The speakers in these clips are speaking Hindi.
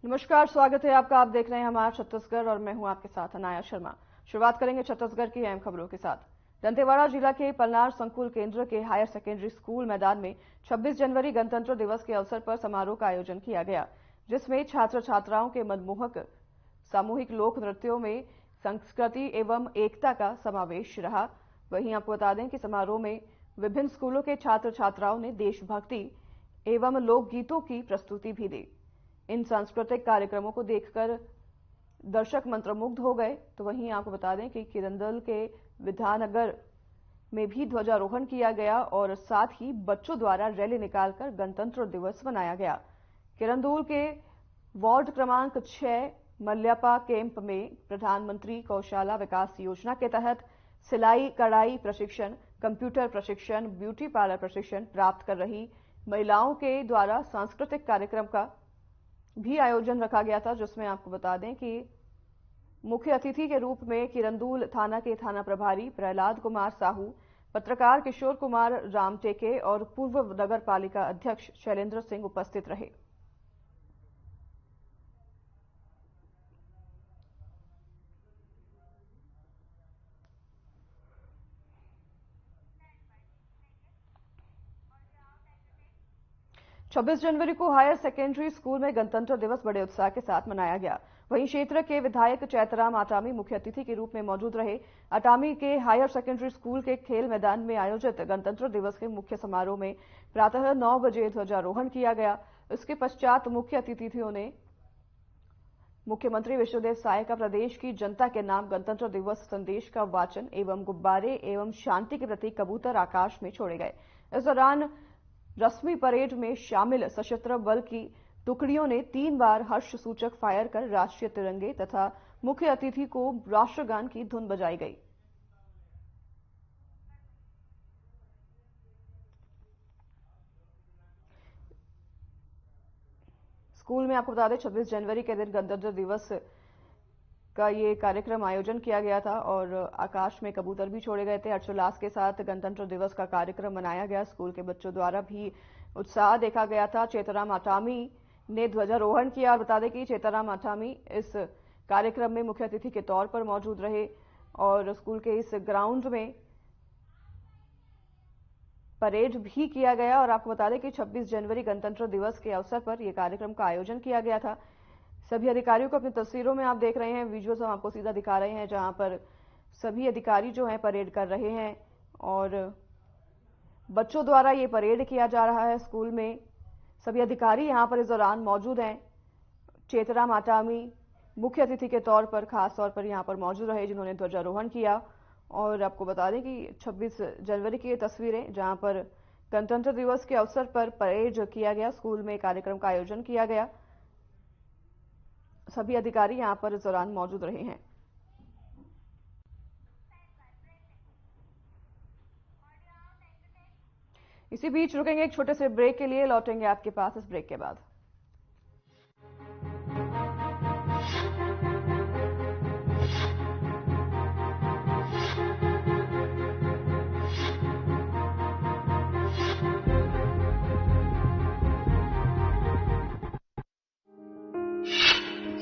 नमस्कार, स्वागत है आपका। आप देख रहे हैं हमारा छत्तीसगढ़ और मैं हूं आपके साथ अनाया शर्मा। शुरुआत करेंगे छत्तीसगढ़ की अहम खबरों के साथ। दंतेवाड़ा जिला के पलनार संकुल केंद्र के हायर सेकेंडरी स्कूल मैदान में 26 जनवरी गणतंत्र दिवस के अवसर पर समारोह का आयोजन किया गया, जिसमें छात्र छात्राओं के मनमोहक सामूहिक लोक नृत्यों में संस्कृति एवं एकता का समावेश रहा। वहीं आपको बता दें कि समारोह में विभिन्न स्कूलों के छात्र छात्राओं ने देशभक्ति एवं लोकगीतों की प्रस्तुति भी दी। इन सांस्कृतिक कार्यक्रमों को देखकर दर्शक मंत्रमुग्ध हो गए। तो वहीं आपको बता दें कि किरंदुल के विद्यानगर में भी ध्वजारोहण किया गया और साथ ही बच्चों द्वारा रैली निकालकर गणतंत्र दिवस मनाया गया। किरंदुल के वार्ड क्रमांक 6 मल्यापा कैंप में प्रधानमंत्री कौशल्या विकास योजना के तहत सिलाई कढ़ाई प्रशिक्षण, कंप्यूटर प्रशिक्षण, ब्यूटी पार्लर प्रशिक्षण प्राप्त कर रही महिलाओं के द्वारा सांस्कृतिक कार्यक्रम का भी आयोजन रखा गया था, जिसमें आपको बता दें कि मुख्य अतिथि के रूप में किरंदुल थाना के थाना प्रभारी प्रहलाद कुमार साहू, पत्रकार किशोर कुमार रामटेके और पूर्व नगर पालिका अध्यक्ष शैलेंद्र सिंह उपस्थित रहे। 26 जनवरी को हायर सेकेंडरी स्कूल में गणतंत्र दिवस बड़े उत्साह के साथ मनाया गया। वहीं क्षेत्र के विधायक चैतराम आटामी मुख्य अतिथि के रूप में मौजूद रहे। आटामी के हायर सेकेंडरी स्कूल के खेल मैदान में आयोजित गणतंत्र दिवस के मुख्य समारोह में प्रातः 9 बजे ध्वजारोहण किया गया। इसके पश्चात मुख्य अतिथियों ने मुख्यमंत्री विष्णुदेव साय का प्रदेश की जनता के नाम गणतंत्र दिवस संदेश का वाचन एवं गुब्बारे एवं शांति के प्रति कबूतर आकाश में छोड़े गए। इस दौरान रस्मी परेड में शामिल सशस्त्र बल की टुकड़ियों ने 3 बार हर्ष सूचक फायर कर राष्ट्रीय तिरंगे तथा मुख्य अतिथि को राष्ट्रगान की धुन बजाई गई। स्कूल में आपको बता दें 26 जनवरी के दिन गणतंत्र दिवस का ये कार्यक्रम आयोजन किया गया था और आकाश में कबूतर भी छोड़े गए थे। हर्षोल्लास के साथ गणतंत्र दिवस का कार्यक्रम मनाया गया। स्कूल के बच्चों द्वारा भी उत्साह देखा गया था। चैतराम आटामी ने ध्वजारोहण किया और बता दें कि चैतराम आटामी इस कार्यक्रम में मुख्य अतिथि के तौर पर मौजूद रहे और स्कूल के इस ग्राउंड में परेड भी किया गया। और आपको बता दें कि 26 जनवरी गणतंत्र दिवस के अवसर पर यह कार्यक्रम का आयोजन किया गया था। सभी अधिकारियों को अपनी तस्वीरों में आप देख रहे हैं, विजुअल्स हम आपको सीधा दिखा रहे हैं, जहां पर सभी अधिकारी जो हैं परेड कर रहे हैं और बच्चों द्वारा ये परेड किया जा रहा है। स्कूल में सभी अधिकारी यहां पर इस दौरान मौजूद हैं। चैतराम आटामी मुख्य अतिथि के तौर पर खास तौर पर यहां पर मौजूद रहे, जिन्होंने ध्वजारोहण किया। और आपको बता दें कि 26 जनवरी की ये तस्वीरें, जहां पर गणतंत्र दिवस के अवसर पर परेड किया गया, स्कूल में कार्यक्रम का आयोजन किया गया। सभी अधिकारी यहां पर इस दौरान मौजूद रहे हैं। इसी बीच रुकेंगे एक छोटे से ब्रेक के लिए, लौटेंगे आपके पास इस ब्रेक के बाद।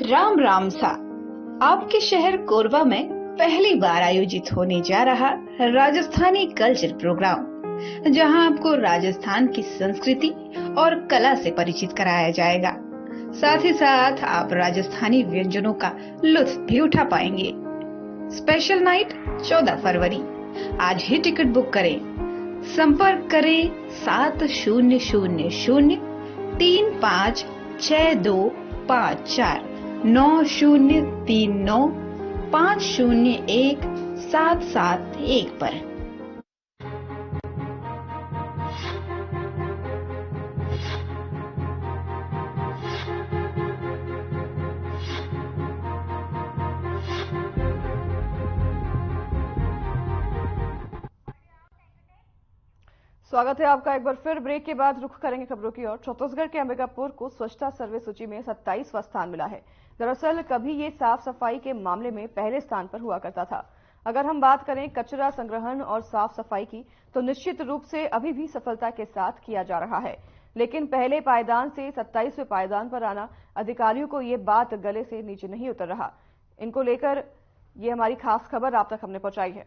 राम राम सा आपके शहर कोरबा में पहली बार आयोजित होने जा रहा राजस्थानी कल्चर प्रोग्राम, जहां आपको राजस्थान की संस्कृति और कला से परिचित कराया जाएगा। साथ ही साथ आप राजस्थानी व्यंजनों का लुत्फ भी उठा पाएंगे। स्पेशल नाइट 14 फरवरी। आज ही टिकट बुक करें। संपर्क करें 7060356254 9039501771 पर। स्वागत है आपका एक बार फिर। ब्रेक के बाद रुख करेंगे खबरों की ओर। छत्तीसगढ़ के अंबिकापुर को स्वच्छता सर्वे सूची में 27वां स्थान मिला है। दरअसल कभी ये साफ सफाई के मामले में पहले स्थान पर हुआ करता था। अगर हम बात करें कचरा संग्रहण और साफ सफाई की, तो निश्चित रूप से अभी भी सफलता के साथ किया जा रहा है। लेकिन पहले पायदान से 27वें पायदान पर आना अधिकारियों को ये बात गले से नीचे नहीं उतर रहा। इनको लेकर ये हमारी खास खबर आप तक हमने पहुंचाई है।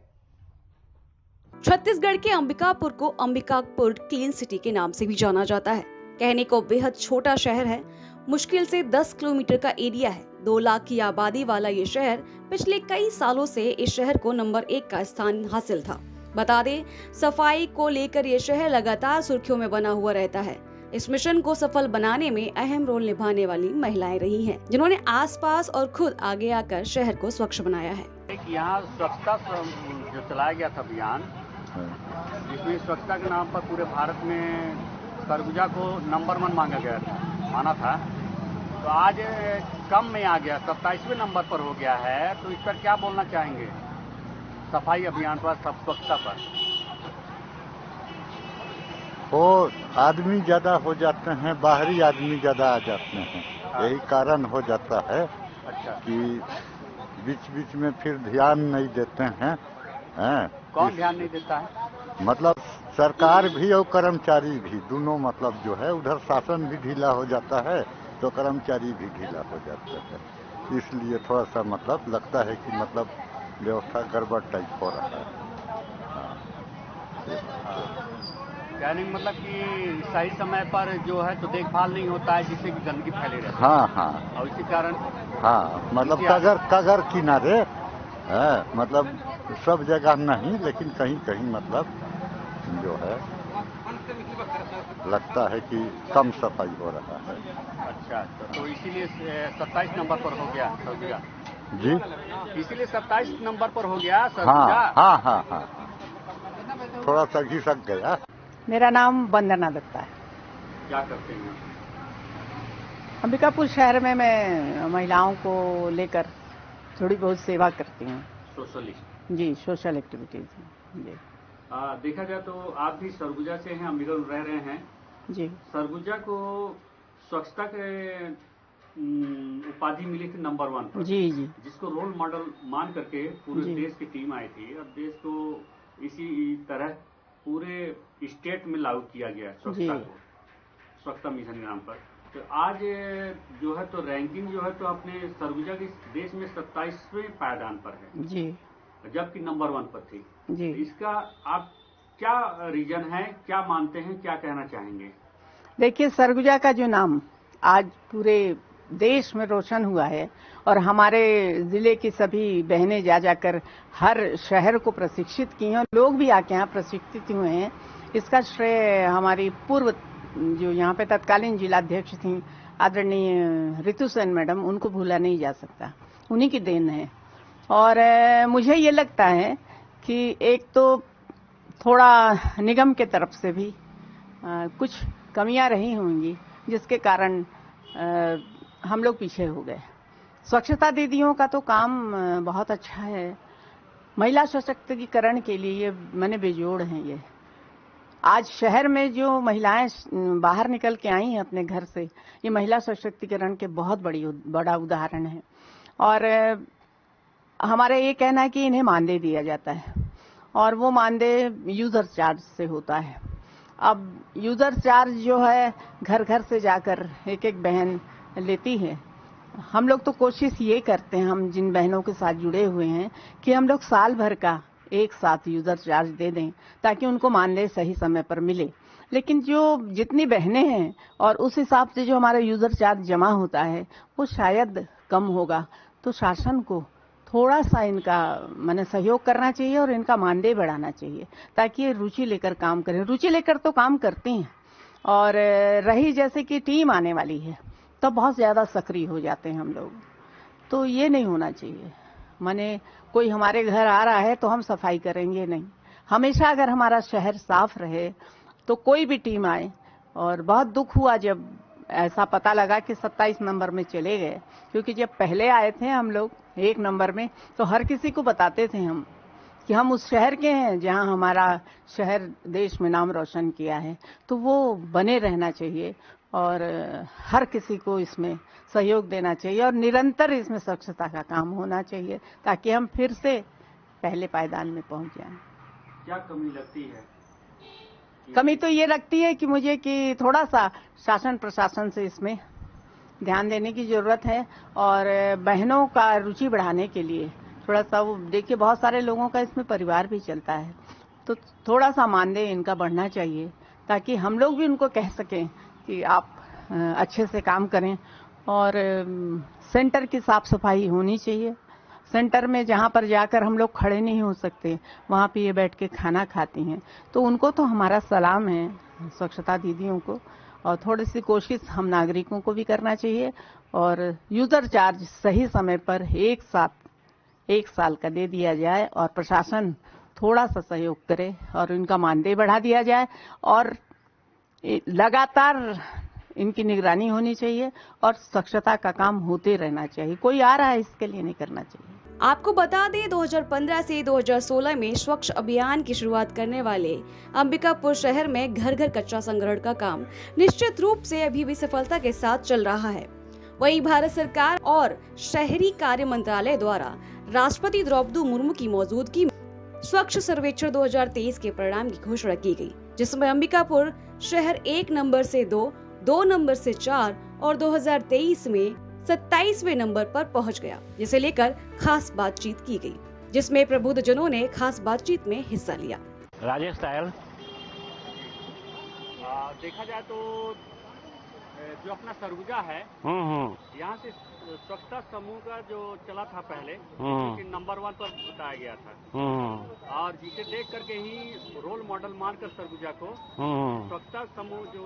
छत्तीसगढ़ के अंबिकापुर को अंबिकापुर क्लीन सिटी के नाम से भी जाना जाता है। कहने को बेहद छोटा शहर है, मुश्किल से 10 किलोमीटर का एरिया है। 2 लाख की आबादी वाला ये शहर पिछले कई सालों से इस शहर को नंबर 1 का स्थान हासिल था। बता दें, सफाई को लेकर ये शहर लगातार सुर्खियों में बना हुआ रहता है। इस मिशन को सफल बनाने में अहम रोल निभाने वाली महिलाएं रही हैं, जिन्होंने आसपास और खुद आगे आकर शहर को स्वच्छ बनाया है। यहाँ स्वच्छता जो चलाया गया था अभियान, जिसमें स्वच्छता के नाम पर पूरे भारत में सरगुजा को नंबर 1 माना था, तो आज कम में आ गया, 27वें नंबर पर हो गया है। तो इस पर क्या बोलना चाहेंगे, सफाई अभियान पर, स्वच्छता पर? वो आदमी ज्यादा हो जाते हैं, बाहरी आदमी ज्यादा आ जाते हैं, यही कारण हो जाता है। अच्छा, कि बीच बीच में फिर ध्यान नहीं देते हैं। कौन ध्यान नहीं देता है? मतलब सरकार भी और कर्मचारी भी, दोनों मतलब जो है, उधर शासन भी ढीला हो जाता है तो कर्मचारी भी ढीला हो जाता है। इसलिए थोड़ा सा मतलब लगता है कि मतलब व्यवस्था गड़बड़ टाइप हो रहा है। यानी मतलब कि सही समय पर जो है तो देखभाल नहीं होता है, जिससे कि गंदगी फैले रहती है। हाँ हाँ, और इसी कारण मतलब कगर किनारे मतलब सब जगह नहीं, लेकिन कहीं कहीं मतलब जो है लगता है कि कम सफाई हो रहा है। अच्छा, तो इसीलिए 27 नंबर पर हो गया सरगुजा जी, इसीलिए 27 नंबर पर हो गया सरगुजा। हाँ हाँ हाँ, थोड़ा सा घिसक गया। मेरा नाम वंदना दत्ता है। क्या करते हैं? अंबिकापुर शहर में मैं महिलाओं को लेकर थोड़ी बहुत सेवा करती हूँ। सोशली? जी, सोशल एक्टिविटीज। जी, देखा जाए तो आप भी सरगुजा से हैं, अंबिकापुर रह रहे हैं जी। सरगुजा को स्वच्छता के उपाधि मिली थी नंबर 1 पर। जी जी, जिसको रोल मॉडल मान करके पूरे देश की टीम आई थी। अब देश को इसी तरह पूरे स्टेट में लागू किया गया स्वच्छता को, स्वच्छता मिशन के नाम पर। तो आज जो है तो रैंकिंग जो है तो अपने सरगुजा के देश में 27वें पायदान पर है जी, जबकि नंबर 1 पर थी जी। इसका आप क्या रीजन है, क्या मानते हैं, क्या कहना चाहेंगे? देखिए, सरगुजा का जो नाम आज पूरे देश में रोशन हुआ है और हमारे जिले की सभी बहनें जा जाकर हर शहर को प्रशिक्षित की हैं, लोग भी आके यहाँ प्रशिक्षित हुए हैं। इसका श्रेय हमारी पूर्व जो यहाँ पे तत्कालीन जिलाध्यक्ष थी आदरणीय ऋतु सेन मैडम, उनको भूला नहीं जा सकता, उन्हीं की देन है। और मुझे ये लगता है कि एक तो थोड़ा निगम के तरफ से भी कुछ कमियां रही होंगी, जिसके कारण हम लोग पीछे हो गए। स्वच्छता दीदियों का तो काम बहुत अच्छा है, महिला सशक्तिकरण के लिए ये माने बेजोड़ हैं। ये आज शहर में जो महिलाएं बाहर निकल के आई हैं अपने घर से, ये महिला सशक्तिकरण के बहुत बड़ा उदाहरण है। और हमारा ये कहना है कि इन्हें मानदेय दिया जाता है और वो मानदेय यूजर चार्ज से होता है। अब यूजर चार्ज जो है घर घर से जाकर एक एक बहन लेती है। हम लोग तो कोशिश ये करते हैं, हम जिन बहनों के साथ जुड़े हुए हैं, कि हम लोग साल भर का एक साथ यूजर चार्ज दे दें ताकि उनको मानदेय सही समय पर मिले। लेकिन जो जितनी बहनें हैं और उस हिसाब से जो हमारा यूजर चार्ज जमा होता है वो शायद कम होगा। तो शासन को थोड़ा सा इनका माने सहयोग करना चाहिए और इनका मानदेय बढ़ाना चाहिए ताकि ये रुचि लेकर काम करें। रुचि लेकर तो काम करती हैं, और रही जैसे कि टीम आने वाली है तो बहुत ज्यादा सक्रिय हो जाते हैं हम लोग। तो ये नहीं होना चाहिए, माने कोई हमारे घर आ रहा है तो हम सफाई करेंगे नहीं। हमेशा अगर हमारा शहर साफ रहे तो कोई भी टीम आए। और बहुत दुख हुआ जब ऐसा पता लगा कि 27 नंबर में चले गए, क्योंकि जब पहले आए थे हम लोग 1 नंबर में तो हर किसी को बताते थे हम कि हम उस शहर के हैं जहां हमारा शहर देश में नाम रोशन किया है। तो वो बने रहना चाहिए और हर किसी को इसमें सहयोग देना चाहिए और निरंतर इसमें स्वच्छता का काम होना चाहिए ताकि हम फिर से पहले पायदान में पहुंच जाएं। क्या कमी लगती है कमी तो ये लगती है कि मुझे कि थोड़ा सा शासन प्रशासन से इसमें ध्यान देने की जरूरत है और बहनों का रुचि बढ़ाने के लिए थोड़ा सा, वो देखिए बहुत सारे लोगों का इसमें परिवार भी चलता है, तो थोड़ा सा मानदेय इनका बढ़ना चाहिए ताकि हम लोग भी उनको कह सकें कि आप अच्छे से काम करें। और सेंटर की साफ सफाई होनी चाहिए। सेंटर में जहाँ पर जाकर हम लोग खड़े नहीं हो सकते, वहाँ पे ये बैठ के खाना खाती हैं, तो उनको तो हमारा सलाम है स्वच्छता दीदियों को। और थोड़ी सी कोशिश हम नागरिकों को भी करना चाहिए और यूजर चार्ज सही समय पर एक साल का दे दिया जाए और प्रशासन थोड़ा सा सहयोग करे और इनका मानदेय बढ़ा दिया जाए और लगातार इनकी निगरानी होनी चाहिए और स्वच्छता का काम होते रहना चाहिए। कोई आ रहा है इसके लिए नहीं करना चाहिए। आपको बता दें 2015 से 2016 में स्वच्छ अभियान की शुरुआत करने वाले अंबिकापुर शहर में घर घर कचरा संग्रहण का काम निश्चित रूप से अभी भी सफलता के साथ चल रहा है। वहीं भारत सरकार और शहरी कार्य मंत्रालय द्वारा राष्ट्रपति द्रौपदी मुर्मू की मौजूदगी में स्वच्छ सर्वेक्षण 2023 के परिणाम की घोषणा की गई, जिसमें अंबिकापुर शहर 1 नंबर से 2 नंबर से 4 और 2023 में 27वें नंबर पर पहुंच गया, जिसे लेकर खास बातचीत की गई, जिसमें प्रबुद्ध जनों ने खास बातचीत में हिस्सा लिया। राजेश टायल। देखा जाए तो जो अपना सरगुजा है, यहाँ से स्वच्छता समूह का जो चला था पहले, नंबर 1 पर बताया गया था और जिसे देख करके ही रोल मॉडल मानकर सरगुजा को स्वच्छता समूह जो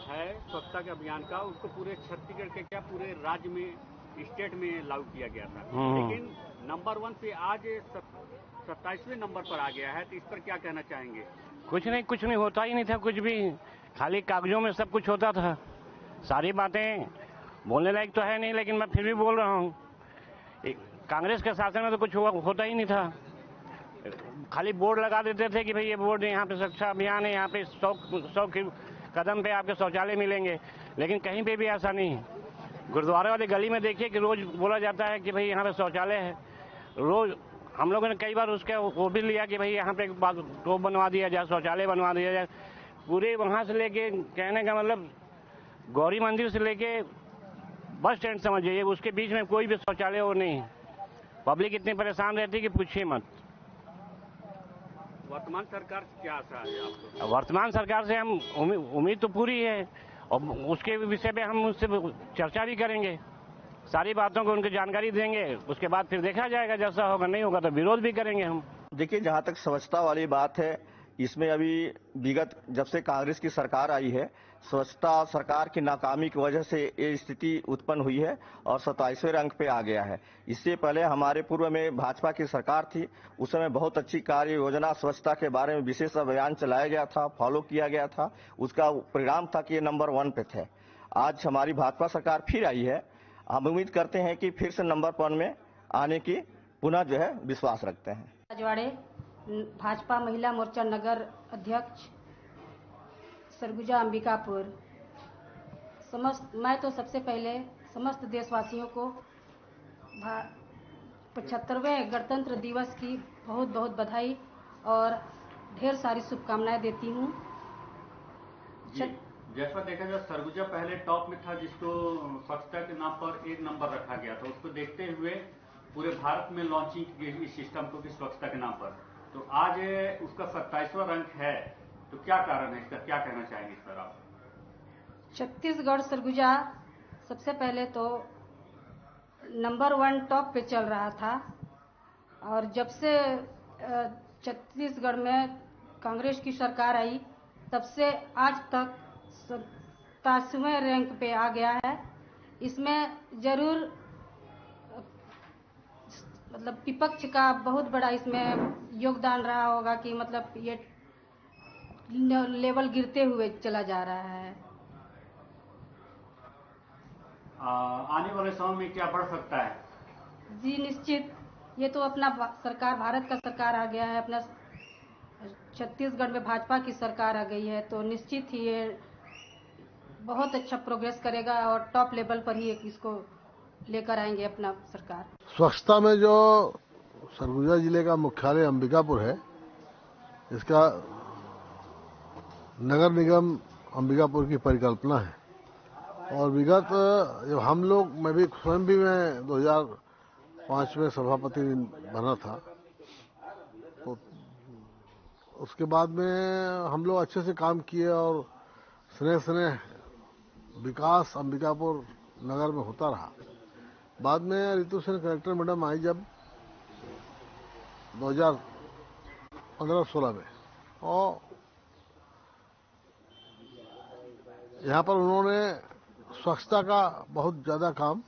है स्वच्छता के अभियान का, उसको पूरे छत्तीसगढ़ के क्या पूरे राज्य में, स्टेट में लागू किया गया था। लेकिन नंबर 1 से आज 27वें नंबर पर आ गया है, तो इस पर क्या कहना चाहेंगे? कुछ नहीं होता ही नहीं था, कुछ भी खाली कागजों में सब कुछ होता था। सारी बातें बोलने लायक तो है नहीं, लेकिन मैं फिर भी बोल रहा हूँ, कांग्रेस के शासन में तो कुछ होता ही नहीं था। खाली बोर्ड लगा देते थे कि भाई ये बोर्ड यहाँ पे स्वच्छता अभियान है, यहाँ पे 100 कदम पे आपके शौचालय मिलेंगे, लेकिन कहीं पे भी ऐसा नहीं है। गुरुद्वारे वाली गली में देखिए कि रोज बोला जाता है कि भाई यहाँ पे शौचालय है। रोज हम लोगों ने कई बार उसका वो भी लिया कि भाई यहाँ पे टोप बनवा दिया जाए, शौचालय बनवा दिया जाए। पूरे वहाँ से लेके, कहने का मतलब गौरी मंदिर से लेके बस स्टैंड समझ जाइए, उसके बीच में कोई भी शौचालय और नहीं है। पब्लिक इतनी परेशान रहती है कि पूछिए मत। वर्तमान सरकार से क्या आशा है आपको? वर्तमान सरकार से हम उम्मीद तो पूरी है और उसके विषय पे हम उससे चर्चा भी करेंगे, सारी बातों को उनको जानकारी देंगे। उसके बाद फिर देखा जाएगा, जैसा होगा, नहीं होगा तो विरोध भी करेंगे हम। देखिए, जहां तक स्वच्छता वाली बात है, इसमें अभी विगत जब से कांग्रेस की सरकार आई है, स्वच्छता सरकार की नाकामी की वजह से ये स्थिति उत्पन्न हुई है और 27वें रैंक पे आ गया है। इससे पहले हमारे पूर्व में भाजपा की सरकार थी, उस समय बहुत अच्छी कार्य योजना स्वच्छता के बारे में विशेष अभियान चलाया गया था, फॉलो किया गया था। उसका परिणाम था कि ये नंबर 1 पे थे। आज हमारी भाजपा सरकार फिर आई है, हम उम्मीद करते हैं कि फिर से नंबर 1 में आने की पुनः जो है विश्वास रखते हैं। राजवाड़े भाजपा महिला मोर्चा नगर अध्यक्ष सरगुजा अंबिकापुर। मैं तो सबसे पहले समस्त देशवासियों को 75वें गणतंत्र दिवस की बहुत बहुत बधाई और ढेर सारी शुभकामनाएं देती हूँ। जैसा देखा जाए, सरगुजा पहले टॉप में था, जिसको स्वच्छता के नाम पर 1 नंबर रखा गया था। उसको देखते हुए पूरे भारत में लॉन्चिंग की गई इस सिस्टम को स्वच्छता के नाम पर, तो आज उसका 27वां रैंक है। तो क्या कारण है इसका, क्या कहना चाहेंगे इस पर आप? छत्तीसगढ़ सरगुजा सबसे पहले तो नंबर 1 टॉप पे चल रहा था और जब से छत्तीसगढ़ में कांग्रेस की सरकार आई, तब से आज तक 27वें रैंक पे आ गया है। इसमें जरूर मतलब विपक्ष का बहुत बड़ा इसमें योगदान रहा होगा कि मतलब ये लेवल गिरते हुए चला जा रहा है। आने वाले समय में क्या बढ़ सकता है? जी निश्चित, ये तो अपना सरकार, भारत का सरकार आ गया है, अपना छत्तीसगढ़ में भाजपा की सरकार आ गई है, तो निश्चित ही ये बहुत अच्छा प्रोग्रेस करेगा और टॉप लेवल पर ही इसको लेकर आएंगे अपना सरकार। स्वच्छता में जो सरगुजा जिले का मुख्यालय अंबिकापुर है, इसका नगर निगम अंबिकापुर की परिकल्पना है और विगत जब हम लोग, मैं भी स्वयं भी मैं 2005 में सभापति बना था, तो उसके बाद में हम लोग अच्छे से काम किए और स्नेह स्नेह विकास अंबिकापुर नगर में होता रहा। बाद में ऋतु सेन कलेक्टर मैडम आई जब 2015-16 में, और यहाँ पर उन्होंने स्वच्छता का बहुत ज़्यादा काम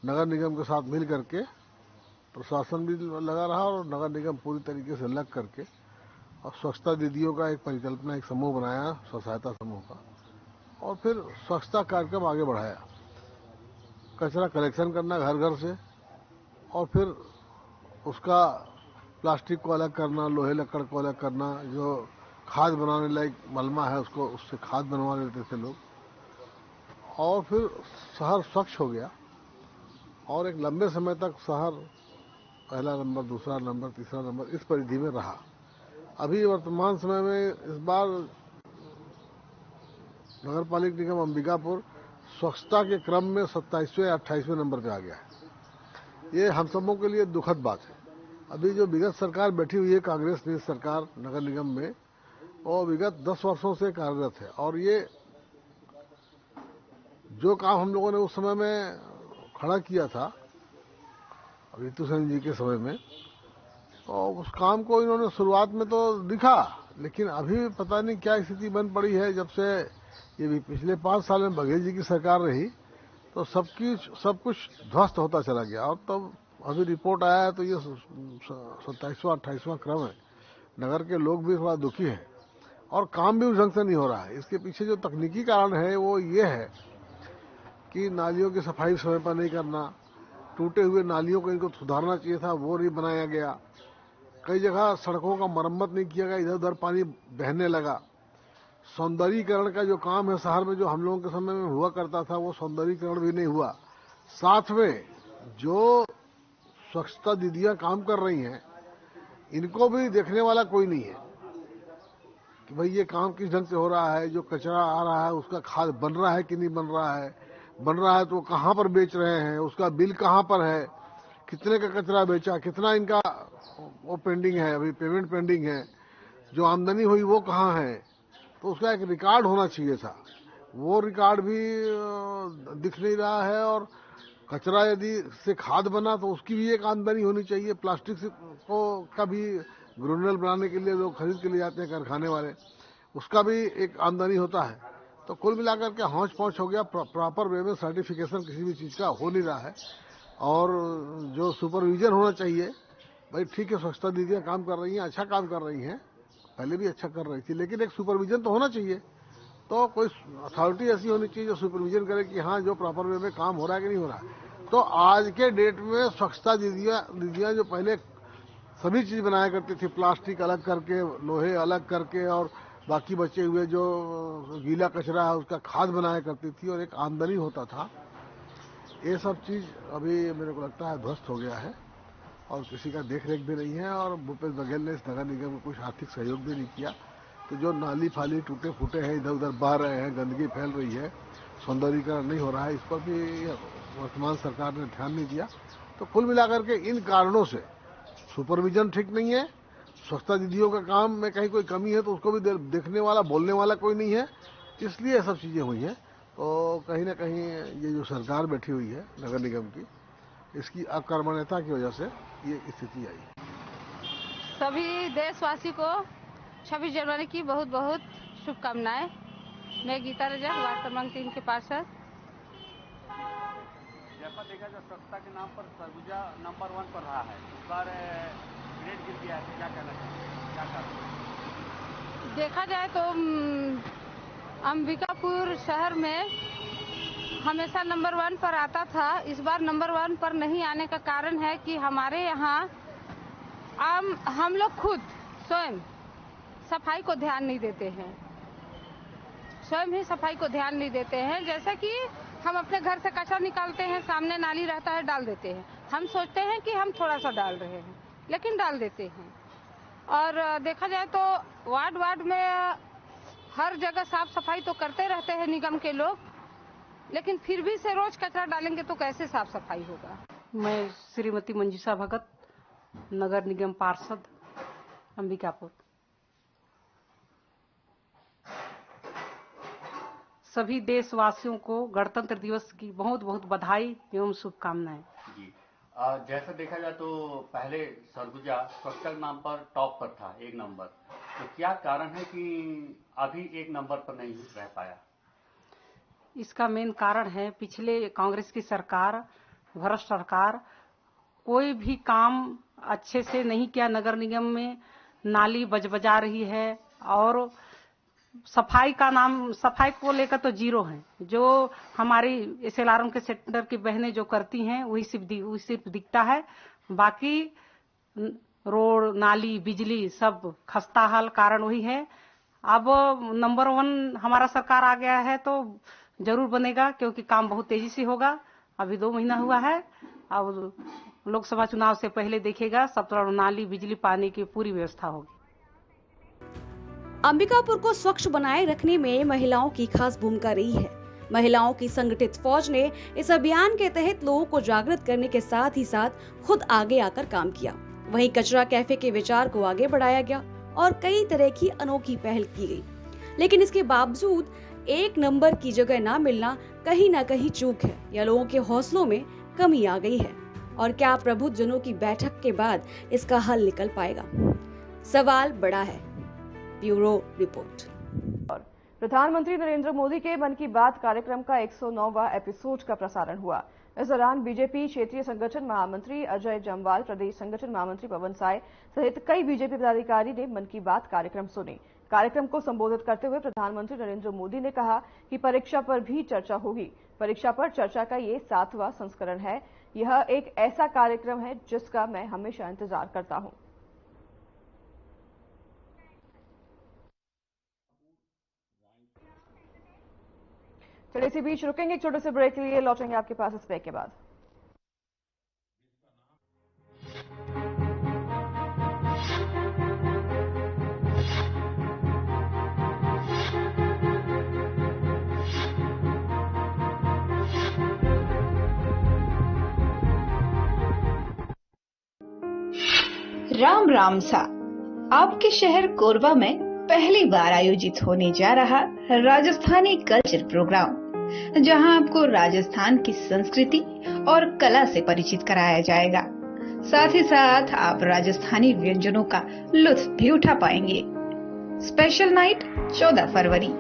नगर निगम के साथ मिल करके, प्रशासन भी लगा रहा और नगर निगम पूरी तरीके से लग करके, और स्वच्छता दीदियों का एक परिकल्पना, एक समूह बनाया, स्व सहायता समूह का, और फिर स्वच्छता कार्यक्रम आगे बढ़ाया। कचरा कलेक्शन करना घर घर से, और फिर उसका प्लास्टिक को अलग करना, लोहे लकड़ को अलग करना, जो खाद बनाने लायक मलमा है उसको, उससे खाद बनवा लेते थे लोग, और फिर शहर स्वच्छ हो गया। और एक लंबे समय तक शहर पहला नंबर, दूसरा नंबर, तीसरा नंबर इस परिधि में रहा। अभी वर्तमान समय में इस बार नगर पालिका निगम अंबिकापुर स्वच्छता के क्रम में 27वें या 28वें नंबर पे आ गया है। ये हम सबों के लिए दुखद बात है। अभी जो विगत सरकार बैठी हुई है, कांग्रेस ने सरकार नगर निगम में, और विगत 10 वर्षों से कार्यरत है, और ये जो काम हम लोगों ने उस समय में खड़ा किया था ऋतु सेन जी के समय में, और उस काम को इन्होंने शुरुआत में तो दिखा, लेकिन अभी पता नहीं क्या स्थिति बन पड़ी है। जब से ये भी पिछले 5 साल में बघेल जी की सरकार रही, तो सब कुछ ध्वस्त होता चला गया। और तब अभी रिपोर्ट आया है तो ये 27वां 28वां क्रम है। नगर के लोग भी थोड़ा दुखी हैं और काम भी उस ढंग से नहीं हो रहा है। इसके पीछे जो तकनीकी कारण है वो ये है कि नालियों की सफाई समय पर नहीं करना, टूटे हुए नालियों को इनको सुधारना चाहिए था, वो नहीं बनाया गया। कई जगह सड़कों का मरम्मत नहीं किया गया, इधर उधर पानी बहने लगा। सौंदर्यीकरण का जो काम है शहर में, जो हम लोगों के समय में हुआ करता था, वो सौंदर्यीकरण भी नहीं हुआ। साथ में जो स्वच्छता दीदियां काम कर रही हैं, इनको भी देखने वाला कोई नहीं है कि भाई ये काम किस ढंग से हो रहा है। जो कचरा आ रहा है उसका खाद बन रहा है कि नहीं बन रहा है, बन रहा है तो कहाँ पर बेच रहे हैं, उसका बिल कहाँ पर है, कितने का कचरा बेचा, कितना इनका वो पेंडिंग है, अभी पेमेंट पेंडिंग है, जो आमदनी हुई वो कहाँ है। तो उसका एक रिकॉर्ड होना चाहिए था, वो रिकॉर्ड भी दिख नहीं रहा है। और कचरा यदि से खाद बना तो उसकी भी एक आमदनी होनी चाहिए। प्लास्टिक से को का भी ग्रेन्युल बनाने के लिए लोग खरीद के ले जाते हैं कारखाने वाले, उसका भी एक आमदनी होता है। तो कुल मिलाकर के हौच पौच हो गया। प्रॉपर वे में सर्टिफिकेशन किसी भी चीज़ का हो नहीं रहा है। और जो सुपरविजन होना चाहिए, भाई ठीक है स्वच्छता दीदियाँ काम कर रही हैं, अच्छा काम कर रही हैं, पहले भी अच्छा कर रही थी, लेकिन एक सुपरविजन तो होना चाहिए। तो कोई अथॉरिटी ऐसी होनी चाहिए जो सुपरविजन करे कि हाँ जो प्रॉपर वे में काम हो रहा है कि नहीं हो रहा है। तो आज के डेट में स्वच्छता दीदियाँ जो पहले सभी चीज़ बनाया करती थी, प्लास्टिक अलग करके, लोहे अलग करके, और बाकी बचे हुए जो गीला कचरा है उसका खाद बनाया करती थी और एक आमदनी होता था, ये सब चीज़ अभी मेरे को लगता है ध्वस्त हो गया है और किसी का देख रेख भी नहीं है। और भूपेश बघेल ने इस नगर निगम को कुछ आर्थिक सहयोग भी नहीं किया। तो जो नाली फाली टूटे फूटे हैं, इधर उधर बह रहे हैं, गंदगी फैल रही है, सौंदर्यीकरण नहीं हो रहा है, इस पर भी वर्तमान सरकार ने ध्यान नहीं दिया। तो कुल मिलाकर के इन कारणों से सुपरविजन ठीक नहीं है, स्वच्छता दीदियों का काम में कहीं कोई कमी है तो उसको भी देखने वाला, बोलने वाला कोई नहीं है, इसलिए सब चीज़ें हुई हैं। तो कहीं ना कहीं ये जो सरकार बैठी हुई है नगर निगम की, इसकी अकर्मण्यता की वजह से ये स्थिति आई। सभी देशवासी को 26 जनवरी की बहुत बहुत शुभकामनाएं। मैं गीता रजक, वार्ड क्रमांक 3 के पार्षद। जैसा देखा जाए स्वच्छता के नाम पर सरगुजा नंबर 1 पर रहा है, इस बार ग्रेड गिर गया है, क्या कहना चाहिए, क्या कारण? देखा जाए तो अंबिकापुर शहर में हमेशा नंबर 1 पर आता था। इस बार नंबर 1 पर नहीं आने का कारण है कि हमारे यहाँ हम लोग खुद स्वयं सफाई को ध्यान नहीं देते हैं, स्वयं ही सफाई को ध्यान नहीं देते हैं। जैसे कि हम अपने घर से कचरा निकालते हैं, सामने नाली रहता है, डाल देते हैं। हम सोचते हैं कि हम थोड़ा सा डाल रहे हैं, लेकिन डाल देते हैं। और देखा जाए तो वार्ड में हर जगह साफ सफाई तो करते रहते हैं निगम के लोग, लेकिन फिर भी से रोज कचरा डालेंगे तो कैसे साफ सफाई होगा। मैं श्रीमती मंजूषा भगत, नगर निगम पार्षद अंबिकापुर। सभी देशवासियों को गणतंत्र दिवस की बहुत बहुत बधाई एवं शुभकामनाएं। जी, जैसा देखा जाए तो पहले सरगुजा स्वच्छता के नाम पर टॉप पर था, 1 नंबर, तो क्या कारण है कि अभी 1 नंबर पर नहीं रह पाया? इसका मेन कारण है पिछले कांग्रेस की सरकार, भ्रष्ट सरकार, कोई भी काम अच्छे से नहीं किया। नगर निगम में नाली बजा रही है और सफाई को लेकर तो जीरो है। जो हमारी SLRM के सेंटर की बहनें जो करती हैं वही सिर्फ दिखता है, बाकी रोड, नाली, बिजली सब खस्ता हाल कारण वही है। अब नंबर 1 हमारा सरकार आ गया है तो जरूर बनेगा, क्योंकि काम बहुत तेजी से होगा। अभी 2 महीना हुआ है, अब लोकसभा चुनाव से पहले देखेगा सब तरह नाली, बिजली, पानी की पूरी व्यवस्था होगी। अंबिकापुर को स्वच्छ बनाए रखने में महिलाओं की खास भूमिका रही है। महिलाओं की संगठित फौज ने इस अभियान के तहत लोगों को जागृत करने के साथ ही साथ खुद आगे आकर काम किया। वहीं कचरा कैफे के विचार को आगे बढ़ाया गया और कई तरह की अनोखी पहल की गई, लेकिन इसके बावजूद 1 नंबर की जगह ना मिलना कहीं ना कहीं चूक है या लोगों के हौसलों में कमी आ गई है। और क्या प्रबुद्धजनों की बैठक के बाद इसका हल निकल पाएगा? सवाल बड़ा है। Bureau report. प्रधानमंत्री नरेंद्र मोदी के मन की बात कार्यक्रम का 109वां एपिसोड का प्रसारण हुआ। इस दौरान बीजेपी क्षेत्रीय संगठन महामंत्री अजय जम्वाल, प्रदेश संगठन महामंत्री पवन साय सहित कई बीजेपी पदाधिकारी ने मन की बात कार्यक्रम सुनी। कार्यक्रम को संबोधित करते हुए प्रधानमंत्री नरेंद्र मोदी ने कहा कि परीक्षा पर भी चर्चा होगी। परीक्षा पर चर्चा का ये 7वां संस्करण है। यह एक ऐसा कार्यक्रम है जिसका मैं हमेशा इंतजार करता हूं। चलिए इसी बीच रुकेंगे एक छोटे से ब्रेक के लिए, लौटेंगे आपके पास इस ब्रेक के बाद। राम राम सा, आपके शहर कोरबा में पहली बार आयोजित होने जा रहा राजस्थानी कल्चर प्रोग्राम, जहां आपको राजस्थान की संस्कृति और कला से परिचित कराया जाएगा। साथ ही साथ आप राजस्थानी व्यंजनों का लुत्फ भी उठा पाएंगे। स्पेशल नाइट 14 फरवरी।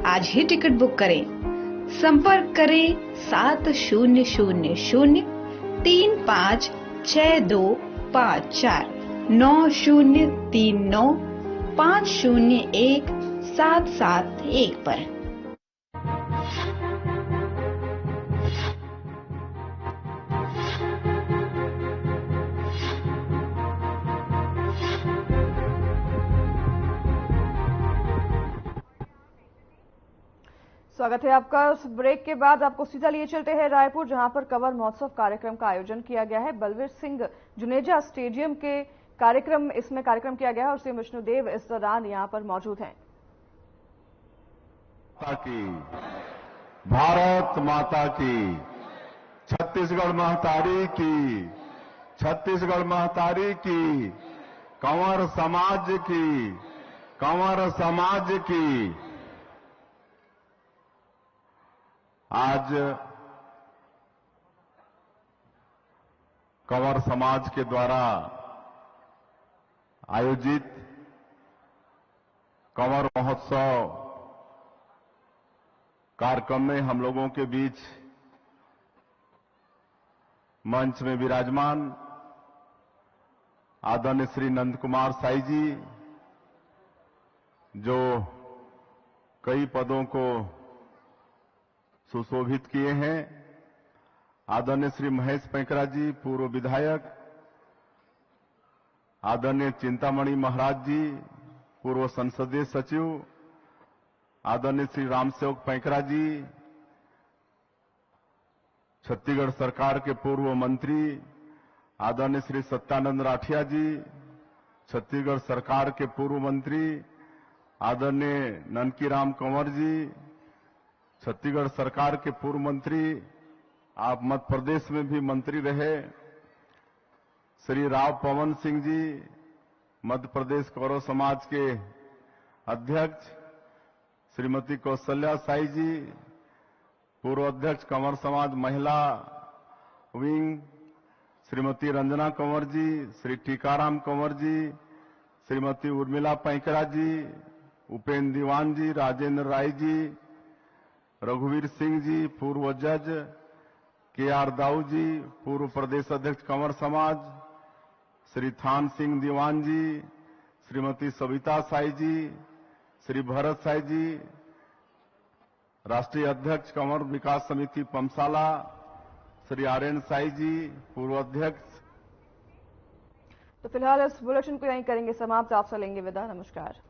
आज ही टिकट बुक करें। संपर्क करें 7000356254 9039501771 पर। स्वागत है आपका। उस ब्रेक के बाद आपको सीधा लिए चलते हैं रायपुर, जहां पर कवर महोत्सव कार्यक्रम का आयोजन किया गया है। बलवीर सिंह जुनेजा स्टेडियम के इसमें कार्यक्रम किया गया है और सीएम विष्णुदेव इस दौरान यहां पर मौजूद हैं। भारत माता की, छत्तीसगढ़ महतारी की, छत्तीसगढ़ महतारी की, कंवर समाज की, कंवर समाज की। आज कंवर समाज के द्वारा आयोजित कंवर महोत्सव कार्यक्रम में हम लोगों के बीच मंच में विराजमान आदरणीय श्री नंद कुमार साई जी, जो कई पदों को सुशोभित किए हैं, आदरणीय श्री महेश पैंकरा जी, पूर्व विधायक, आदरणीय चिंतामणि महाराज जी, पूर्व संसदीय सचिव, आदरणीय श्री रामसेवक पैंकरा जी, छत्तीसगढ़ सरकार के पूर्व मंत्री, आदरणीय श्री सत्यानंद राठिया जी, छत्तीसगढ़ सरकार के पूर्व मंत्री, आदरणीय ननकीराम कंवर जी, छत्तीसगढ़ सरकार के पूर्व मंत्री, आप मध्य प्रदेश में भी मंत्री रहे। श्री राव पवन सिंह जी, मध्य प्रदेश कौरव समाज के अध्यक्ष, श्रीमती कौशल्या साई जी, पूर्व अध्यक्ष कंवर समाज महिला विंग, श्रीमती रंजना कंवर जी, श्री टीकाराम कंवर जी, श्रीमती उर्मिला पैंकरा जी, उपेंद्र दीवान जी, राजेंद्र राय जी, रघुवीर सिंह जी, पूर्व जज, के.आर. दाऊ जी, पूर्व प्रदेश अध्यक्ष कंवर समाज, श्री थान सिंह दीवान जी, श्रीमती सविता साई जी, श्री भरत साई जी, राष्ट्रीय अध्यक्ष कंवर विकास समिति पमसाला, श्री आर.एन. साई जी, पूर्व अध्यक्ष। तो फिलहाल इस बुलेटिन को यहीं करेंगे समाप्त। आपसे लेंगे विदा। नमस्कार।